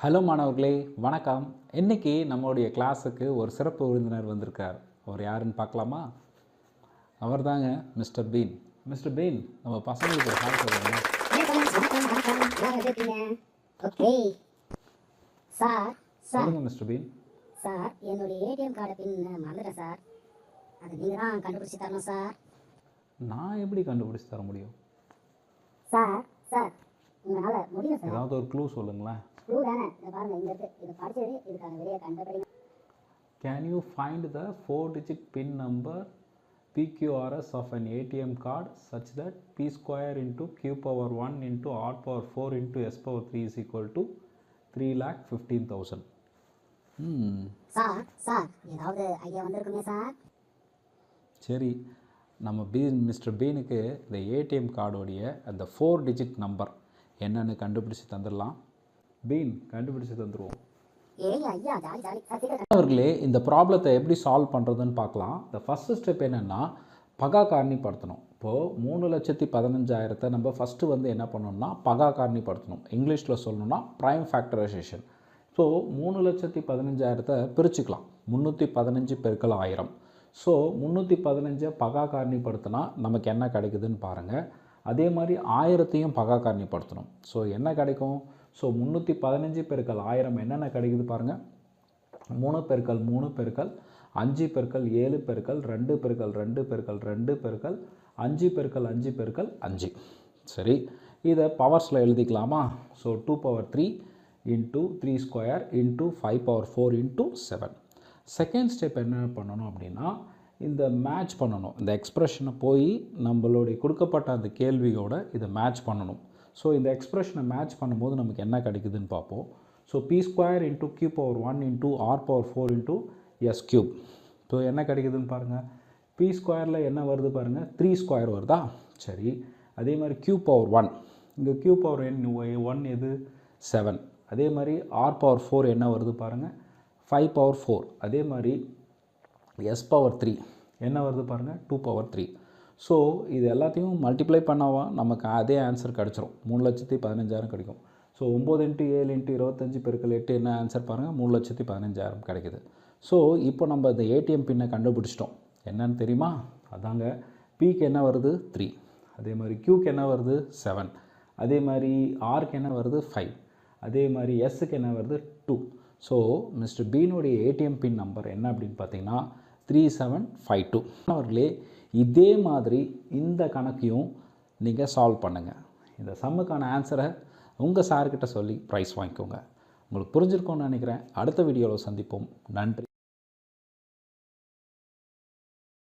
Hello மாணவர்களே, வணக்கம். இன்றைக்கி நம்மளுடைய கிளாஸுக்கு ஒரு சிறப்பு விருந்தினர் வந்திருக்கார். அவர் யாருன்னு பார்க்கலாமா? அவர் தாங்க மிஸ்டர் பீன். மிஸ்டர் பீன், நம்ம பசங்களுக்கு ஒரு ஹாய் சொல்லுங்க. சொல்லுங்க மிஸ்டர் பீன். சார், என்னுடைய ஏடிஎம் கார்டு பின் மறந்துட்டேன் சார். அது நீங்கள் தான் கண்டுபிடிச்சி தரணும் சார். நான் எப்படி கண்டுபிடிச்சி தர முடியும்? சார் சார் உங்களால் முடியும் சார். ஏதாவது ஒரு க்ளூ சொல்லுங்களேன். க்ளூ தானே, இதை பாருங்கள், இங்கே இருக்குது. இதை படிச்சது இதுக்கான வெளியே கண்டுபிடிங்க. Can you find the 4-digit PIN number PQRS of an ATM card such that P square into Q power 1 into R power 4 into S power 3 is equal to 3,15,000? Sir sir ஏதாவது ஐடியா வந்திருக்குமே சார்? சரி, நம்ம mister பீனுக்கு இந்த ATM கார்டோடைய அந்த 4-digit number என்னன்னு கண்டுபிடிச்சி தந்துடலாம். Been, கண்டுபிடிச்சி தந்துடுவோம். அவர்களே, இந்த ப்ராப்ளத்தை எப்படி சால்வ் பண்ணுறதுன்னு பார்க்கலாம். இந்த ஃபஸ்ட்டு ஸ்டெப் என்னென்னா பகா காரணிப்படுத்தணும். இப்போது 3,15,000 நம்ம ஃபஸ்ட்டு என்ன பண்ணணும்னா பகா காரணிப்படுத்தணும். இங்கிலீஷில் சொல்லணும்னா ப்ரைம் ஃபேக்டரைசேஷன். ஸோ 3,15,000 பிரிச்சுக்கலாம். 315 பெருக்கல் 1000. ஸோ 315 பகா காரணிப்படுத்தினா நமக்கு என்ன கிடைக்குதுன்னு பாருங்கள். அதே மாதிரி 1000 பகா காரணிப்படுத்தணும். ஸோ என்ன கிடைக்கும்? ஸோ 315 பெருக்கல் 1000 என்னென்ன கிடைக்குது பாருங்கள். 3 பெருக்கல் 3 பெருக்கல் 5 பெருக்கல் 7 பெருக்கல் 2 பெருக்கல் 2 பெருக்கல் 2 பெருக்கல் 5 பெருக்கல் 5 பெருக்கல் 5. சரி, இதை பவர்ஸில் எழுதிக்கலாமா? So 2 power 3 into 3 square into 5 power 4 into 7. Second step என்ன பண்ணணும் அப்படின்னா இந்த மேட்ச் பண்ணணும். இந்த எக்ஸ்ப்ரெஷனை போய் நம்மளுடைய கொடுக்கப்பட்ட அந்த கேள்வியோட இதை மேட்ச் பண்ணணும். ஸோ இந்த எக்ஸ்ப்ரெஷனை மேட்ச் பண்ணும்போது நமக்கு என்ன கிடைக்குதுன்னு பார்ப்போம். So P square into Q power 1 into R power 4 into S cube. So என்ன கிடைக்குதுன்னு பாருங்கள். பி ஸ்கொயரில் என்ன வருது பாருங்கள், 3 ஸ்கொயர் வருதா? சரி, அதே மாதிரி Q power 1, இங்கே Q power 1 எது? 7. அதே மாதிரி R power 4 என்ன வருது பாருங்கள், 5 power 4. அதே மாதிரி S power 3 என்ன வருது பாருங்கள், 2 power 3. ஸோ இது எல்லாத்தையும் மல்டிப்ளை பண்ணாவா நமக்கு அதே ஆன்சர் கிடச்சிரும். 3,15,000 கிடைக்கும். ஸோ 9 இன்ட்டு 7 இன்ட்டு 25 பெருக்கல் 8 என்ன ஆன்சர் பாருங்கள், 3,15,000 கிடைக்குது. ஸோ இப்போ நம்ம இந்த ஏடிஎம் பின்னை கண்டுபிடிச்சிட்டோம். என்னன்னு தெரியுமா? அதாங்க, பிக்கு என்ன வருது 3, அதே மாதிரி கியூக்கு என்ன வருது 7, அதே மாதிரி ஆருக்கு என்ன வருது 5, அதே மாதிரி எஸ்ஸுக்கு என்ன வருது 2. ஸோ மிஸ்டர் பீனுடைய ஏடிஎம் பின் நம்பர் என்ன அப்படின்னு பார்த்தீங்கன்னா 3752. அவர்களே, இதே மாதிரி இந்த கணக்கையும் நீங்கள் சால்வ் பண்ணுங்கள். இந்த சம்முக்கான ஆன்சரை உங்கள் சார்கிட்ட சொல்லி ப்ரைஸ் வாங்கிக்கோங்க. உங்களுக்கு புரிஞ்சிருக்கோன்னு நினைக்கிறேன். அடுத்த வீடியோவில் சந்திப்போம். நன்றி.